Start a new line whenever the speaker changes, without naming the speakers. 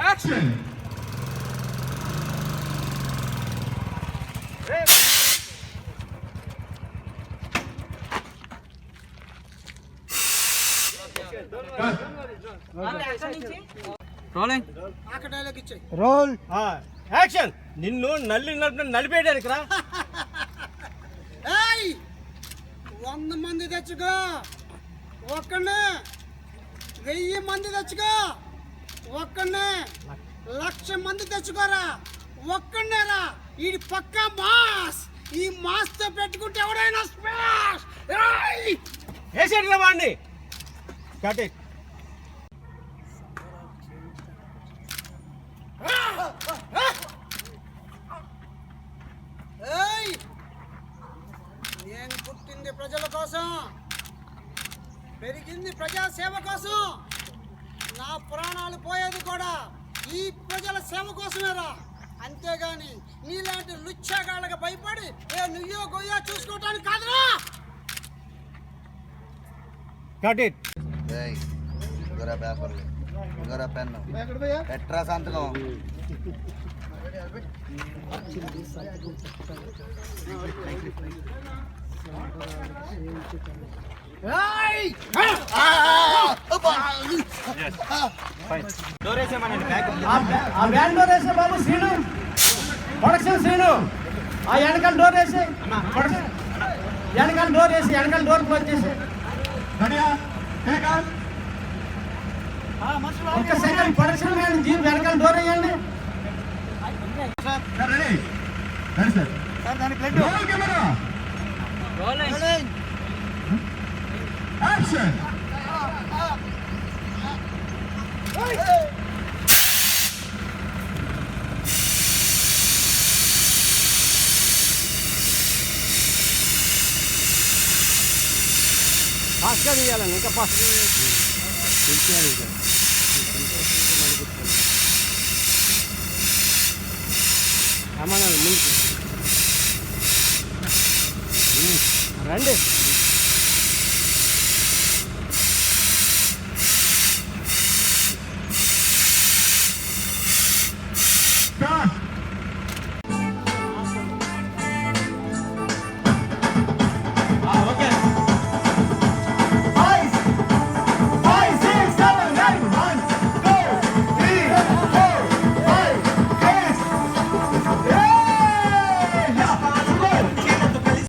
Action
role
action. నిన్ను నలిపేయడానికి రా.
100 మంది తెచ్చుకో, ఒక్కనే 1000 మంది తెచ్చుకో, ఒక్కనే 1,00,000 మంది తెచ్చుకోరా, ఒక్కనేరా. ఇది పక్కా మాస్. ఈ మాస్ తో పెట్టుకుంటే ఎవరైనా స్మాష్.
వేసేట్లా వాడిని. Cut it.
నేను పుట్టింది ప్రజల కోసం, పెరిగింది ప్రజాసేవ కోసం, నా ప్రాణాలు పోయేది కూడా ఈ ప్రజల సేవ కోసమేరా. అంతేగాని నీలాంటి లుచ్చాగాళ్ళకి భయపడి నుయ్యో గొయ్యో చూసుకోవటానికి కాదురా.
Cut it.
పేపర్ పెన్ను ఎట్రా సంతకం.
వ్యాన్ డోర్ వేసే బాబు శ్రీను, ప్రొడక్షన్ శ్రీను. ఆ వెనకాల డోర్ వేసి, వెనకాల డోర్ వేసి, వెనకాల డోర్ క్లోజ్ చేసి. ఒక్క సెకండ్ ప్రొడక్షన్ మ్యాన్ జీప్ వెనకాల డోర్ వేయండి.
యాక్షన్
ఫాస్ట్గా తీయాలండి, ఇంకా ఫాస్ట్. రమ్మన్నాను ముందు రండి.